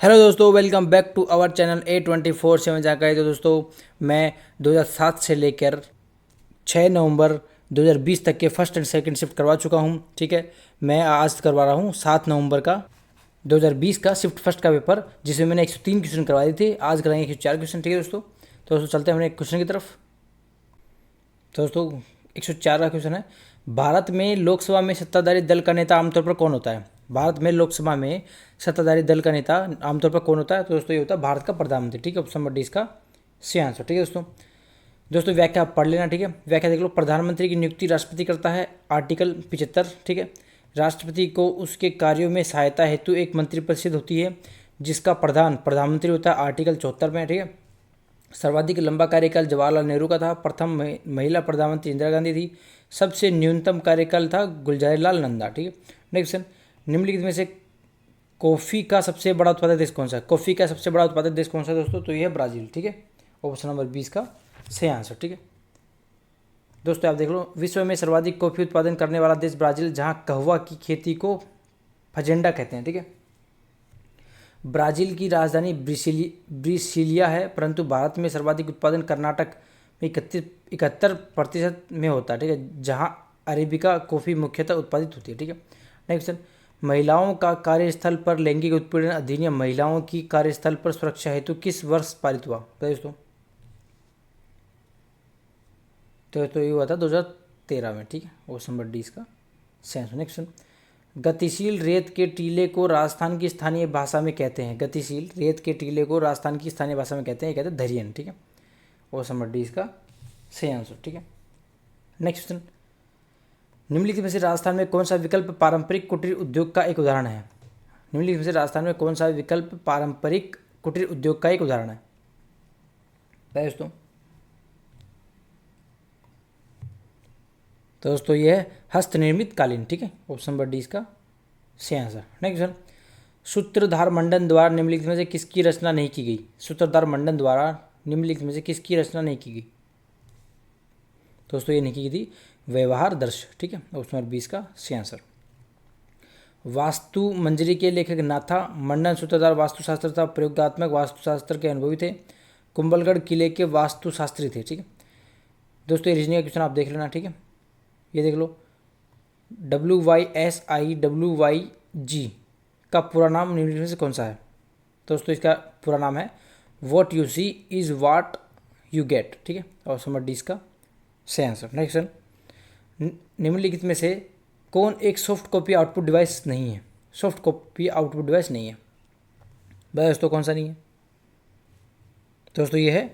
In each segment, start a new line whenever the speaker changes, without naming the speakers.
Hello दोस्तों, welcome back to our channel A24/7 जानकारी। तो दोस्तों मैं 2007 से लेकर 6 नवंबर 2020 तक के फर्स्ट एंड सेकंड शिफ्ट करवा चुका हूं। ठीक है, मैं आज करवा रहा हूं 7 नवंबर का 2020 का शिफ्ट फर्स्ट का पेपर, जिसमें मैंने 103 क्वेश्चन करवाए थे। आज कराएंगे 104 क्वेश्चन। ठीक है दोस्तों, तो दोस्तों चलते हैं अपने क्वेश्चन की तरफ। तो दोस्तों 104 का क्वेश्चन है, भारत में लोकसभा में सत्ताधारी दल का नेता आमतौर पर कौन होता है? भारत में लोकसभा में सत्ताधारी दल का नेता आमतौर पर कौन होता है? तो दोस्तों ये होता है भारत का प्रधानमंत्री। ठीक है, ऑप्शन नंबर डी इसका सही आंसर। ठीक है दोस्तों, दोस्तों व्याख्या आप पढ़ लेना। ठीक है, व्याख्या देख लो। प्रधानमंत्री की नियुक्ति राष्ट्रपति करता है, आर्टिकल 75। ठीक है, राष्ट्रपति को उसके कार्यों में सहायता हेतु एक मंत्रिपरिषद होती है जिसका प्रधान प्रधानमंत्री होता है, आर्टिकल 74 में। ठीक है, सर्वाधिक लंबा कार्यकाल जवाहरलाल नेहरू का था, प्रथम महिला प्रधानमंत्री इंदिरा गांधी थी, सबसे न्यूनतम कार्यकाल था गुलजारीलाल नंदा। ठीक है, नेक्स्ट क्वेश्चन, निम्नलिखित में से कॉफ़ी का सबसे बड़ा उत्पादक देश कौन सा है? कॉफ़ी का सबसे बड़ा उत्पादक देश कौन सा है दोस्तों? तो ये है ब्राज़ील। ठीक है, ऑप्शन नंबर 20 का सही आंसर। ठीक है दोस्तों, आप देख लो, विश्व में सर्वाधिक कॉफ़ी उत्पादन करने वाला देश ब्राज़ील, जहाँ कहवा की खेती को फजेंडा कहते हैं। ठीक है, ब्राज़ील की राजधानी ब्रिसिलिया है, परंतु भारत में सर्वाधिक उत्पादन कर्नाटक में 71% में होता है। ठीक है, जहाँ अरेबिका कॉफ़ी मुख्यतः उत्पादित होती है। ठीक है, नेक्स्ट क्वेश्चन, महिलाओं का कार्यस्थल पर लैंगिक उत्पीड़न अधिनियम महिलाओं की कार्यस्थल पर सुरक्षा हेतु किस वर्ष पारित हुआ? बताइए दोस्तों। तो ये हुआ था 2013 में। ठीक है, ऑप्शन नंबर डी इसका सही आंसर। नेक्स्ट क्वेश्चन, गतिशील रेत के टीले को राजस्थान की स्थानीय भाषा में कहते हैं? गतिशील रेत के टीले को राजस्थान की स्थानीय भाषा में कहते हैं, ये कहते हैं धरियन। ठीक है, ऑप्शन नंबर डी इसका सही आंसर। ठीक है, नेक्स्ट क्वेश्चन, निम्नलिखित में से राजस्थान में कौन सा विकल्प पारंपरिक कुटीर उद्योग का एक उदाहरण है? निम्नलिखित में से राजस्थान में कौन सा विकल्प पारंपरिक कुटीर उद्योग का एक उदाहरण है? बताइए दोस्तों। तो दोस्तों ये है हस्तनिर्मित कालीन। ठीक है, ऑप्शन नंबर डी इसका सही आंसर। नेक्स्ट क्वेश्चन, सूत्रधार मंडन द्वारा निम्नलिखित में से किसकी रचना नहीं की गई? सूत्रधार मंडन द्वारा निम्नलिखित में से किसकी रचना नहीं की गई? दोस्तों ये नहीं की गई थी व्यवहार दर्श। ठीक है, ऑप्शन नंबर 20 का सही आंसर। वास्तु मंजरी के लेखक नाथा मंडन सूत्रधार वास्तुशास्त्र तथा प्रयोगात्मक वास्तुशास्त्र के अनुभवी थे, कुंभलगढ़ किले के वास्तुशास्त्री थे। ठीक है दोस्तों, ये रीजनिंग का क्वेश्चन आप देख लेना। ठीक है, ये देख लो, WYSIWYG का पूरा नाम निम्नलिखित में से कौन सा है? दोस्तों इसका पूरा नाम है what you see is what you get. ठीक है, और नंबर डी इसका सही आंसर। नेक्स्ट क्वेश्चन, निम्नलिखित में से कौन एक सॉफ्ट कॉपी आउटपुट डिवाइस नहीं है? सॉफ्ट कॉपी आउटपुट डिवाइस नहीं है, बताइए दोस्तों कौन सा नहीं है? दोस्तों ये है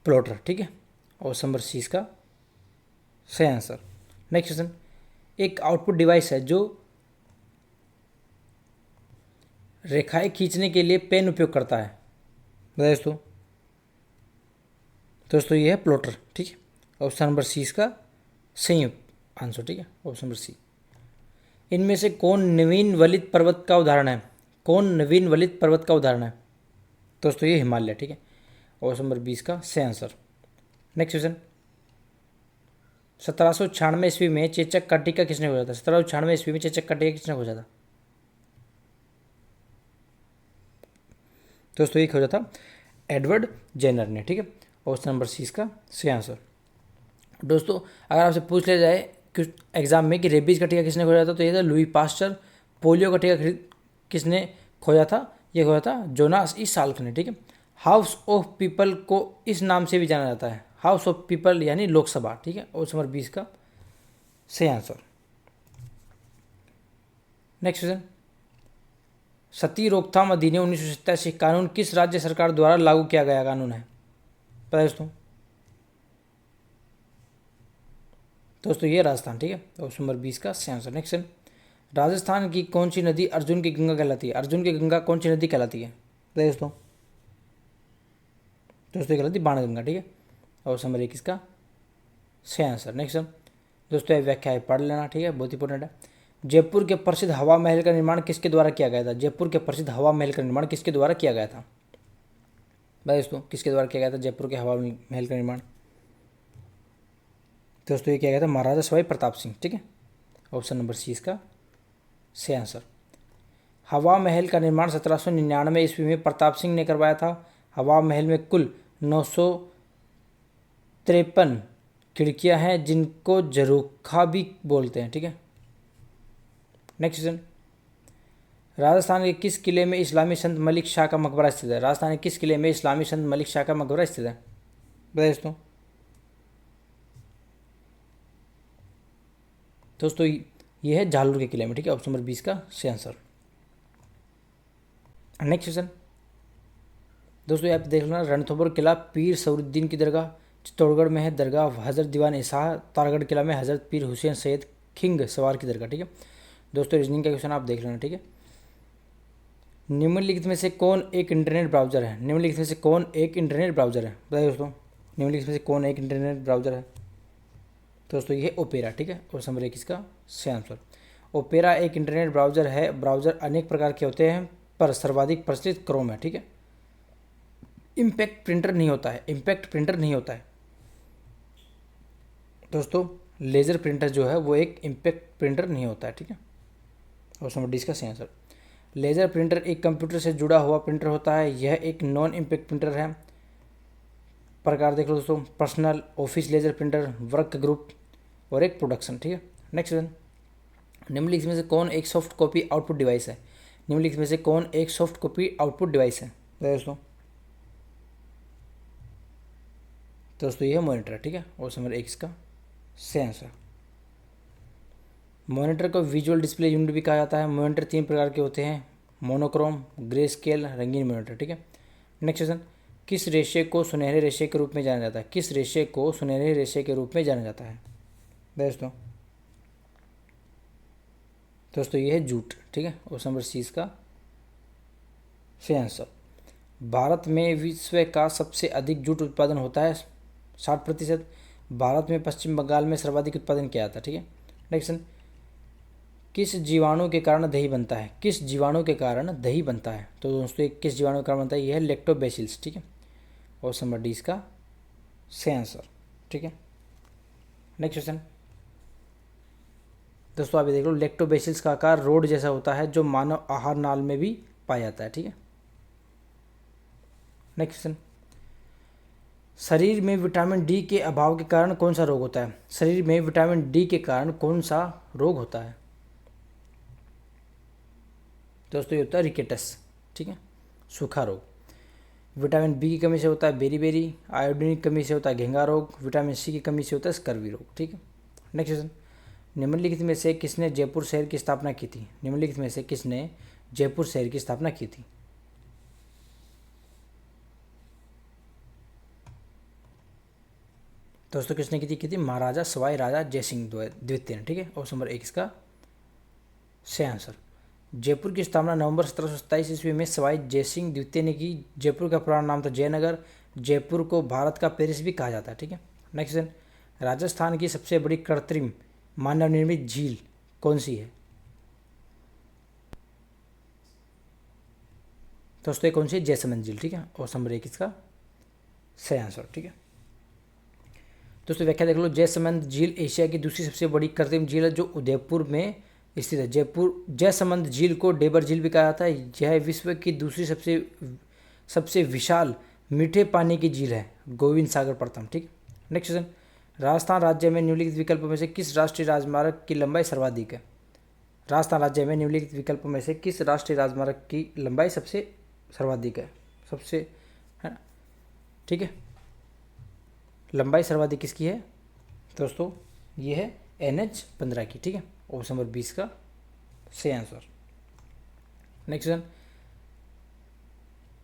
प्लॉटर। ठीक है, और नंबर सी इसका सही आंसर। नेक्स्ट क्वेश्चन, एक आउटपुट डिवाइस है जो रेखाएं खींचने के लिए पेन उपयोग करता है, बताइए दोस्तों। दोस्तों ये है प्लॉटर। ठीक है, ऑप्शन नंबर सी इसका सही आंसर। ठीक है, ऑप्शन नंबर सी। इनमें से कौन नवीन वलित पर्वत का उदाहरण है? कौन नवीन वलित पर्वत का उदाहरण है? दोस्तों ये हिमालय। ठीक है, ऑप्शन नंबर 20 का सही आंसर। नेक्स्ट क्वेश्चन, 1796 ईस्वी में चेचक का टीका किसने खोजा था? 1796 ईस्वी में चेचक का टीका किसने खोजा था? दोस्तों ये खोजा था एडवर्ड जेनर ने। ठीक है, ऑप्शन नंबर सी इसका सही आंसर। दोस्तों अगर आपसे पूछ लिया जाए कि एग्जाम में कि रेबीज का टीका किसने खोजा था, तो ये था लुई पास्चर। पोलियो का टीका किसने खोजा था? ये खोजा था जोनास ई साल्क ने। ठीक है, हाउस ऑफ पीपल को इस नाम से भी जाना जाता है, हाउस ऑफ पीपल यानी लोकसभा। ठीक है, ऑप्शन नंबर 20 का सही आंसर। नेक्स्ट क्वेश्चन, सती रोकथाम अधिनियम 1987 कानून किस राज्य सरकार द्वारा लागू किया गया कानून है? पता है दोस्तों? दोस्तों ये राजस्थान। ठीक है, ऑप्शन नंबर 20 का सही आंसर। नेक्स्ट, राजस्थान की कौन सी नदी अर्जुन की गंगा कहलाती है? अर्जुन की गंगा कौन सी नदी कहलाती है? बताइए दोस्तों। दोस्तों कहलाती है बाणगंगा। ठीक है, ऑप्शन नंबर 21 का सही आंसर। नेक्स्ट दोस्तों ये व्याख्या पढ़ लेना। ठीक है, बहुत इंपॉर्टेंट है। जयपुर के प्रसिद्ध हवा महल का निर्माण किसके द्वारा किया गया था? जयपुर के प्रसिद्ध हवा महल का निर्माण किसके द्वारा किया गया था? बताइए दोस्तों किसके द्वारा किया गया था जयपुर के हवा महल का निर्माण? दोस्तों ये किया गया था महाराजा सवाई प्रताप सिंह। ठीक है, ऑप्शन नंबर सी इसका सही आंसर। हवा महल का निर्माण 1799 ईस्वी में प्रताप सिंह ने करवाया था। हवा महल में कुल 953 खिड़कियां हैं जिनको झरोखा भी बोलते हैं। ठीक है, नेक्स्ट क्वेश्चन, राजस्थान के किस किले में इस्लामी संत मलिक शाह का मकबरा स्थित है? राजस्थान के किस किले में इस्लामी संत मलिक शाह का मकबरा स्थित है? बताइए दोस्तों ये है झालुर के किले में। ठीक है, ऑप्शन नंबर 20 का सही आंसर। नेक्स्ट क्वेश्चन दोस्तों, आप देख लेना, रणथंभौर किला पीर सऊरुद्दीन की दरगाह, चित्तौड़गढ़ में है दरगाह हज़रत दीवान इसाह, तारागढ़ किला में हज़रत पीर हुसैन सैयद खिंग सवार की दरगाह। ठीक है दोस्तों, रीजनिंग का क्वेश्चन आप देख लेना। ठीक है, निम्नलिखित में से कौन एक इंटरनेट ब्राउज़र है? निम्नलिखित में से कौन एक इंटरनेट ब्राउज़र है? बताइए दोस्तों, निम्नलिखित में से कौन एक इंटरनेट ब्राउज़र है? दोस्तों ये है ओपेरा। ठीक है, और नंबर 21 का सही आंसर। ओपेरा एक इंटरनेट ब्राउज़र है। ब्राउज़र अनेक प्रकार के होते हैं पर सर्वाधिक प्रचलित क्रोम है। ठीक है, इम्पैक्ट प्रिंटर नहीं होता है, इम्पैक्ट प्रिंटर नहीं होता है दोस्तों। लेज़र प्रिंटर जो है वो एक इम्पैक्ट प्रिंटर नहीं होता है। ठीक है, और नंबर 20 का सही आंसर। लेज़र प्रिंटर एक कंप्यूटर से जुड़ा हुआ प्रिंटर होता है। यह एक नॉन इम्पैक्ट प्रिंटर है। प्रकार देख लो दोस्तों, personal, office laser printer, work group और एक प्रोडक्शन। ठीक है, नेक्स्ट वन, निम्नलिखित में से कौन एक सॉफ्ट कॉपी आउटपुट डिवाइस है? निम्नलिखित में से कौन एक सॉफ्ट कॉपी आउटपुट डिवाइस है दोस्तों ये है मॉनिटर। ठीक है, और नंबर 21 का सही आंसर। मॉनिटर को विजुअल डिस्प्ले यूनिट भी कहा जाता है। मॉनिटर 3 प्रकार के होते हैं, मोनोक्रोम, ग्रे स्केल, रंगीन मॉनिटर। ठीक है, नेक्स्ट क्वेश्चन, किस रेशे को सुनहरे रेशे के रूप में जाना जाता है? किस रेशे को सुनहरे रेशे के रूप में जाना जाता है दोस्तों ये है जूट। ठीक है, और नंबर 30 का सही आंसर। भारत में विश्व का सबसे अधिक जूट उत्पादन होता है 60%। भारत में पश्चिम बंगाल में सर्वाधिक उत्पादन किया जाता है। ठीक है, नेक्स्ट, किस जीवाणु के कारण दही बनता है? किस जीवाणु के कारण दही बनता है? तो दोस्तों किस जीवाणु के कारण बनता है? यह है लैक्टोबैसिलस। ठीक है, और नंबर 20 का सही आंसर। ठीक है, नेक्स्ट क्वेश्चन दोस्तों आप ये देख लो, लैक्टोबैसिलस का आकार रोड जैसा होता है जो मानव आहार नाल में भी पाया जाता है। ठीक है, नेक्स्ट क्वेश्चन, शरीर में विटामिन डी के अभाव के कारण कौन सा रोग होता है? शरीर में विटामिन डी के कारण कौन सा रोग होता है दोस्तों? ये होता है रिकेटस। ठीक है, सूखा रोग। विटामिन बी की कमी से होता है बेरी, आयोडीन की कमी से होता है घेंगा रोग, विटामिन सी की कमी से होता है स्कर्वी रोग। ठीक है, नेक्स्ट क्वेश्चन, निम्नलिखित में से किसने जयपुर शहर की स्थापना की थी? निम्नलिखित में से किसने जयपुर शहर की स्थापना की थी? दोस्तों किसने की थी? महाराजा सवाई राजा जयसिंह द्वितीय ने। ठीक है, ऑप्शन नंबर 1 इसका सही आंसर। जयपुर की स्थापना नवंबर 1727 ईस्वी में सवाई जयसिंह द्वितीय ने की। जयपुर का पुराना नाम था जयनगर। जयपुर को भारत का पेरिस भी कहा जाता है। ठीक है, नेक्स्ट क्वेश्चन, राजस्थान की सबसे बड़ी कृत्रिम मानव निर्मित झील कौन सी है दोस्तों? ये कौन सी है? जैसमंद झील। ठीक है, ऑप्शन नंबर 1 इसका सही आंसर। ठीक है दोस्तों, व्याख्या देख लो, जयसमंद झील एशिया की दूसरी सबसे बड़ी कृत्रिम झील है जो उदयपुर में स्थित है। जयसमंद झील को डेबर झील भी कहा जाता है। यह विश्व की दूसरी सबसे विशाल मीठे पानी की झील है, गोविंद सागर प्रथम। ठीक, नेक्स्ट क्वेश्चन, राजस्थान राज्य में निम्नलिखित विकल्पों में से किस राष्ट्रीय राजमार्ग की लंबाई सर्वाधिक है? राजस्थान राज्य में निम्नलिखित विकल्पों में से किस राष्ट्रीय राजमार्ग की लंबाई सबसे सर्वाधिक है? सबसे है ना, ठीक है, लंबाई सर्वाधिक किसकी है दोस्तों? ये है NH-15 की। ठीक है, ऑप्शन नंबर 20 का सही आंसर। नेक्स्ट क्वेश्चन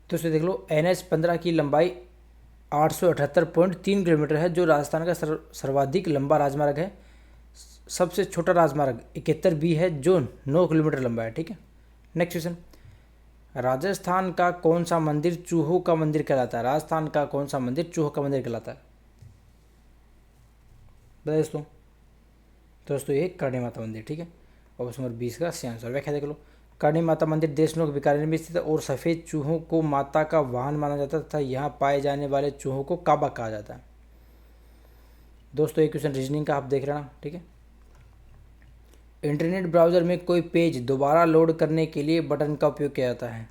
दोस्तों देख लो, NH-15 की लंबाई 878.3 किलोमीटर है जो राजस्थान का सर्वाधिक लंबा राजमार्ग है। सबसे छोटा राजमार्ग 71B है जो 9 किलोमीटर लंबा है। ठीक है, नेक्स्ट क्वेश्चन, राजस्थान का कौन सा मंदिर चूहों का मंदिर कहलाता है? राजस्थान का कौन सा मंदिर चूहों का मंदिर कहलाता है? बताइए दोस्तों ये करणी माता मंदिर। ठीक है, ऑप्शन नंबर 20 का सही आंसर। व्याख्या देख लो, करणी माता मंदिर देशनोक बीकानेर में स्थित है और सफ़ेद चूहों को माता का वाहन माना जाता तथा यहाँ पाए जाने वाले चूहों को काबा कहा जाता है। दोस्तों एक क्वेश्चन रीजनिंग का आप देख रहे ना, ठीक है, इंटरनेट ब्राउज़र में कोई पेज दोबारा लोड करने के लिए बटन का उपयोग किया जाता है।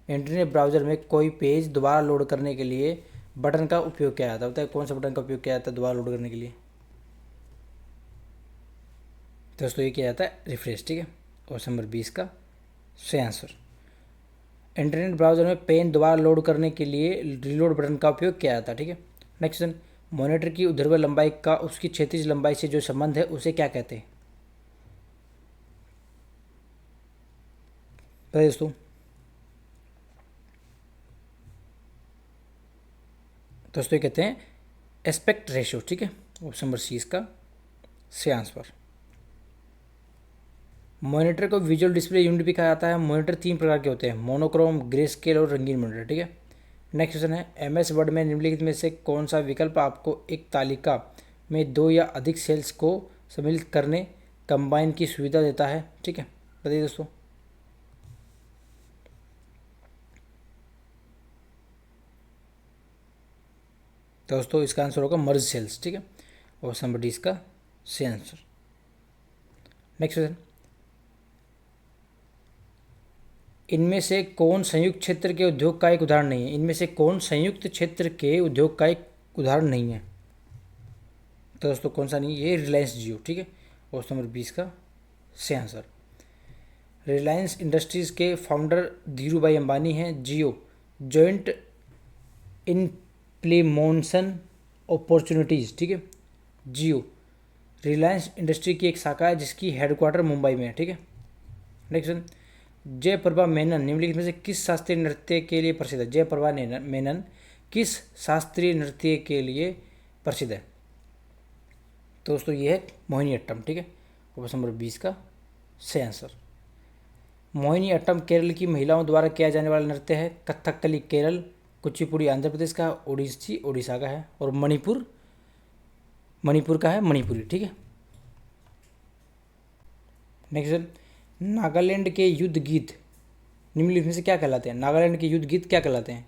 इंटरनेट ब्राउज़र में कोई पेज दोबारा लोड करने के लिए बटन का उपयोग किया जाता है। बताइए कौन सा बटन का उपयोग किया जाता है दोबारा लोड करने के लिए? दोस्तों ये किया जाता है रिफ्रेश, ठीक है। क्वेश्चन नंबर 20 का सही आंसर। इंटरनेट ब्राउज़र में पेन दोबारा लोड करने के लिए रीलोड बटन का उपयोग किया जाता है, ठीक है। नेक्स्ट क्वेश्चन, मॉनिटर की ऊर्ध्वाधर लंबाई का उसकी क्षैतिज लंबाई से जो संबंध है उसे क्या कहते हैं? बताइए दोस्तों। दोस्तों ये कहते हैं एस्पेक्ट रेशियो, ठीक है। ऑप्शन नंबर सी इसका सही आंसर। मॉनिटर को विजुअल डिस्प्ले यूनिट भी कहा जाता है। मॉनिटर 3 प्रकार के होते हैं, मोनोक्रोम, ग्रे स्केल और रंगीन मॉनिटर, ठीक है। नेक्स्ट क्वेश्चन है, एमएस वर्ड में निम्नलिखित में से कौन सा विकल्प आपको एक तालिका में 2 या अधिक सेल्स को सम्मिलित करने कंबाइन की सुविधा देता है, ठीक है। बताइए दोस्तों। दोस्तों इसका आंसर होगा मर्ज सेल्स, ठीक है। ऑप्शन नंबर डी इसका सही आंसर। नेक्स्ट क्वेश्चन, इनमें से कौन संयुक्त क्षेत्र के उद्योग का एक उदाहरण नहीं है? इनमें से कौन संयुक्त क्षेत्र के उद्योग का एक उदाहरण नहीं है? तो दोस्तों कौन सा नहीं है? ये रिलायंस जियो, ठीक है। ऑप्शन नंबर 20 का सही आंसर। रिलायंस इंडस्ट्रीज़ के फाउंडर धीरू भाई अंबानी हैं। जियो जॉइंट इम्प्लीमेंटेशन अपॉर्चुनिटीज़, ठीक है। जियो रिलायंस इंडस्ट्री की एक शाखा है जिसकी हेडक्वार्टर मुंबई में है, ठीक है। नेक्स्ट, जयप्रभा मेनन निम्नलिखित में से किस शास्त्रीय नृत्य के लिए प्रसिद्ध है? जयप्रभा मेनन किस शास्त्रीय नृत्य के लिए प्रसिद्ध है? दोस्तों ये है मोहिनीअट्टम, ठीक है। ऑप्शन नंबर 20 का सही आंसर। मोहिनीअट्टम केरल की महिलाओं द्वारा किया जाने वाला नृत्य है। कथकली केरल, कुचिपुड़ी आंध्र प्रदेश का, ओडिसी उड़ीसा का है और मणिपुर का है मणिपुरी, ठीक है। नेक्स्ट, नागालैंड के युद्ध गीत निम्नलिखित में से क्या कहलाते हैं? नागालैंड के युद्ध गीत क्या कहलाते हैं?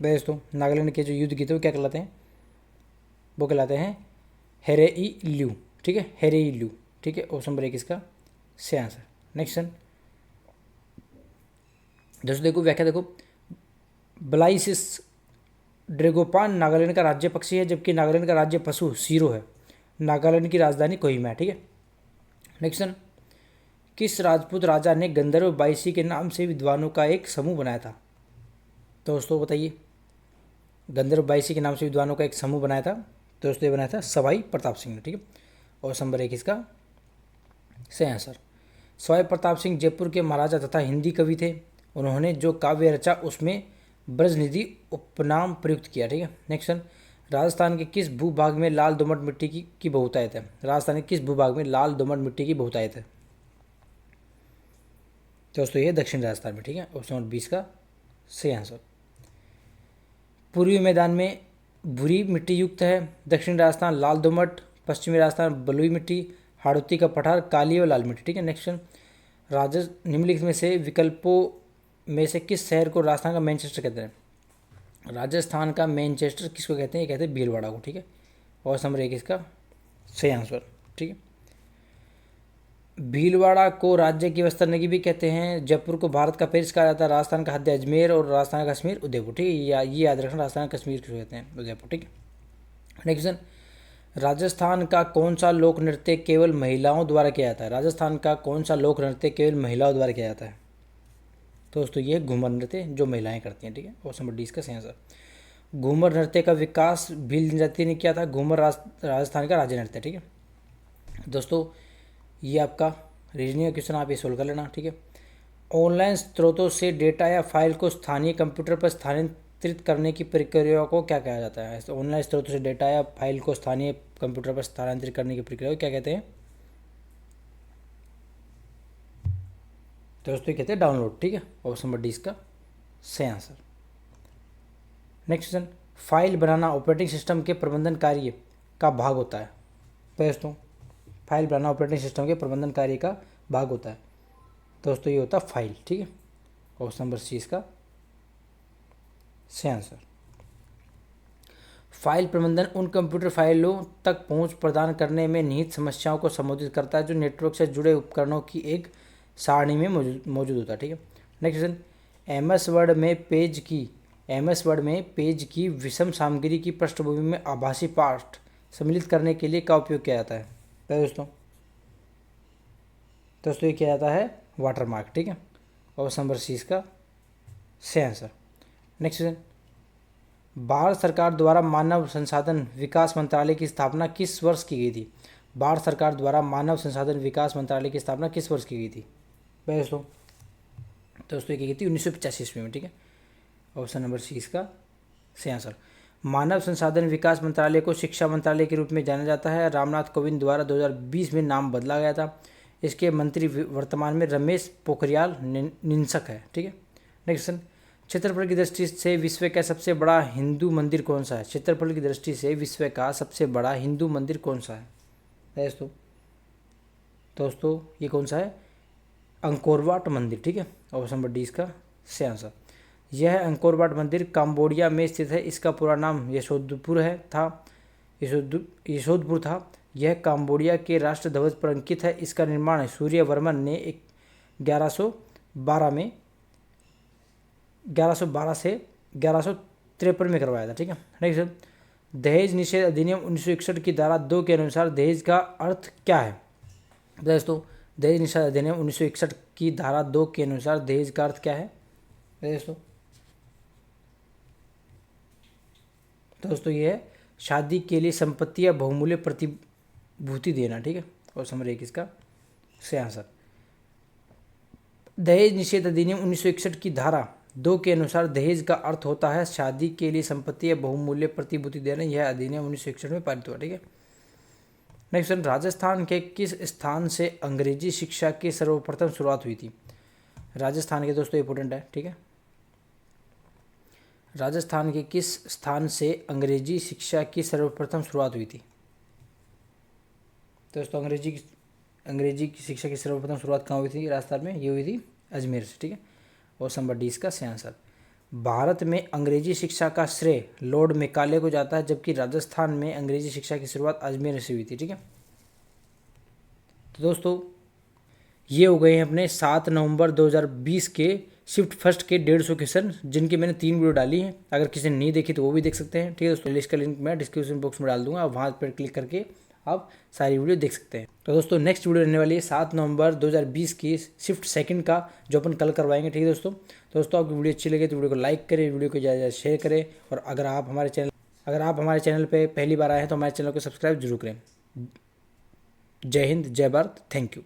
दोस्तों नागालैंड के जो युद्ध गीत है वो क्या कहलाते हैं? वो कहलाते हैं हेरेइल्यू, ठीक है। हेरेइल्यू, ठीक है। ऑप्शन नंबर 1 इसका सही आंसर। नेक्स्ट दोस्तों देखो व्याख्या देखो, ब्लाइसिस ड्रेगोपान नागालैंड का राज्य पक्षी है जबकि नागालैंड का राज्य पशु सीरो है। नागालैंड की राजधानी कोहिमा है, ठीक है। नेक्स्ट, किस राजपूत राजा ने गंधर्व बाईसी के नाम से विद्वानों का एक समूह बनाया था? दोस्तों बताइए, गंधर्व बाईसी के नाम से विद्वानों का एक समूह बनाया था। दोस्तों ये बनाया था सवाई प्रताप सिंह ने, ठीक है। और नंबर 1 इसका सही आंसर। सवाई प्रताप सिंह जयपुर के महाराजा तथा हिंदी कवि थे। उन्होंने जो काव्य रचा उसमें ब्रजनिधि उपनाम प्रयुक्त किया, ठीक है। नेक्स्ट, राजस्थान के किस भूभाग में लाल दोमट मिट्टी की बहुतायत है? राजस्थान के किस भूभाग में लाल दोमट मिट्टी की बहुतायत है? दोस्तों ये दक्षिण राजस्थान में, ठीक है। ऑप्शन नंबर 20 का सही आंसर। पूर्वी मैदान में भूरी मिट्टी युक्त है। दक्षिण राजस्थान लाल दोमट, पश्चिमी राजस्थान बलुई मिट्टी, हाड़ौती का पठार काली और लाल मिट्टी, ठीक है। नेक्स्ट, निम्नलिखित में से विकल्पों में से किस शहर को राजस्थान का मैनचेस्टर कहते हैं? राजस्थान का मैनचेस्टर किसको कहते हैं? ये कहते हैं भीलवाड़ा को, ठीक है। और नंबर 1 इसका सही आंसर, ठीक है। भीलवाड़ा को राज्य की व्यवस्था नगी भी कहते हैं। जयपुर को भारत का पेरिस कहा जाता है। राजस्थान का हद अजमेर और राजस्थान का कश्मीर उदयपुर, ठीक है। ये याद रखना, राजस्थान कश्मीर किसको कहते हैं? उदयपुर, ठीक है। नेक्स्ट, राजस्थान का कौन सा लोक नृत्य केवल महिलाओं द्वारा किया जाता है? राजस्थान का कौन सा लोक नृत्य केवल महिलाओं द्वारा किया जाता है? दोस्तों ये घूमर नृत्य जो महिलाएं करती हैं, ठीक है। ऑप्शन नंबर 20 का सही आंसर। घूमर नृत्य का विकास भील जनजाति ने किया था। घूमर राजस्थान का राज्य नृत्य, ठीक है। दोस्तों ये आपका रीजनिंग का क्वेश्चन, आप ये सोल्व कर लेना, ठीक है। ऑनलाइन स्रोतों से डेटा या फाइल को स्थानीय कंप्यूटर पर स्थानांतरित करने की प्रक्रिया को क्या कहा जाता है? ऑनलाइन स्रोतों से डेटा या फाइल को स्थानीय कंप्यूटर पर स्थानांतरित करने की प्रक्रिया को क्या कहते हैं? दोस्तों कहते हैं डाउनलोड, ठीक है। ऑप्शन नंबर 20 का सही आंसर। नेक्स्ट क्वेश्चन, फाइल बनाना ऑपरेटिंग सिस्टम के प्रबंधन कार्य का भाग होता है। दोस्तों फाइल बनाना ऑपरेटिंग सिस्टम के प्रबंधन कार्य का भाग होता है। दोस्तों ये होता है फाइल, ठीक है। ऑप्शन नंबर सी इसका सही आंसर। फाइल प्रबंधन उन कंप्यूटर फाइलों तक पहुंच प्रदान करने में निहित समस्याओं को संबोधित करता है जो नेटवर्क से जुड़े उपकरणों की एक सारणी में मौजूद होता है। ठीक है, नेक्स्ट क्वेश्चन, एमएस वर्ड में पेज की विषम सामग्री की पृष्ठभूमि में आभासी पाठ सम्मिलित करने के लिए का उपयोग किया जाता है? तो दोस्तों ये किया जाता है वाटरमार्क। ठीक है, ऑप्शन नंबर सी इसका सही आंसर। नेक्स्ट क्वेश्चन, भारत सरकार द्वारा मानव संसाधन विकास मंत्रालय की स्थापना किस वर्ष की गई थी? भारत सरकार द्वारा मानव संसाधन विकास मंत्रालय की स्थापना किस वर्ष की गई थी दोस्तों की गई थी 1985 ईस्वी में। ठीक है, ऑप्शन नंबर सी इसका सही आंसर। मानव संसाधन विकास मंत्रालय को शिक्षा मंत्रालय के रूप में जाना जाता है। रामनाथ कोविंद द्वारा 2020 में नाम बदला गया था। इसके मंत्री वर्तमान में रमेश पोखरियाल निशंक है। ठीक है, नेक्स्ट क्वेश्चन, क्षेत्रफल की दृष्टि से विश्व का सबसे बड़ा हिंदू मंदिर कौन सा है? क्षेत्रफल की दृष्टि से विश्व का सबसे बड़ा हिंदू मंदिर कौन सा है दोस्तों ये कौन सा है? अंकोरवाट मंदिर। ठीक है, ऑप्शन नंबर डी इसका सही आंसर। यह अंकोरवाट मंदिर कंबोडिया में स्थित है। इसका पूरा नाम यशोधपुर था। यह कंबोडिया के राष्ट्र ध्वज पर अंकित है। इसका निर्माण सूर्यवर्मन ने 1112 से 1153 में करवाया था। ठीक है, नेक्स्ट, दहेज निषेध अधिनियम 1961 की धारा 2 के अनुसार दहेज का अर्थ क्या है? दोस्तों दहेज निषेध अधिनियम 1961 की धारा 2 के अनुसार दहेज का अर्थ क्या है दोस्तों ये है शादी के लिए संपत्ति या बहुमूल्य प्रतिभूति देना। ठीक है, और नंबर 1 इसका सही आंसर। दहेज निषेध अधिनियम 1961 की धारा 2 के अनुसार दहेज का अर्थ होता है शादी के लिए संपत्ति या बहुमूल्य प्रतिभूति देना। यह अधिनियम 1961 में पारित हुआ। ठीक है, नेक्स्ट, राजस्थान के किस स्थान से अंग्रेजी शिक्षा की सर्वप्रथम शुरुआत हुई थी? राजस्थान के दोस्तों इंपॉर्टेंट है। ठीक है, राजस्थान के किस स्थान से अंग्रेजी शिक्षा की सर्वप्रथम शुरुआत हुई थी? दोस्तों अंग्रेजी की शिक्षा की सर्वप्रथम शुरुआत कहाँ हुई थी? राजस्थान में ये हुई थी अजमेर से। ठीक है, और नंबर डी इसका सही आंसर। भारत में अंग्रेजी शिक्षा का श्रेय लॉर्ड मेकाले को जाता है, जबकि राजस्थान में अंग्रेजी शिक्षा की शुरुआत अजमेर से हुई थी। ठीक है, तो दोस्तों ये हो गए हैं अपने 7 नवंबर 2020 के शिफ्ट फर्स्ट के 150 क्वेश्चन, जिनकी मैंने 3 वीडियो डाली हैं। अगर किसी ने नहीं देखी तो वो भी देख सकते हैं। ठीक है दोस्तों, लिस्ट का लिंक मैं डिस्क्रिप्शन बॉक्स में डाल दूंगा, वहाँ पर क्लिक करके आप सारी वीडियो देख सकते हैं। तो दोस्तों नेक्स्ट वीडियो रहने वाली है 7 नवंबर 2020 की शिफ्ट सेकंड का, जो अपन कल करवाएंगे। ठीक है दोस्तों आपकी वीडियो अच्छी लगे तो वीडियो को लाइक करें, वीडियो को ज़्यादा शेयर करें, और अगर आप हमारे चैनल पे पहली बार आए हैं तो हमारे चैनल को सब्सक्राइब जरूर करें। जय हिंद, जय भारत, थैंक यू।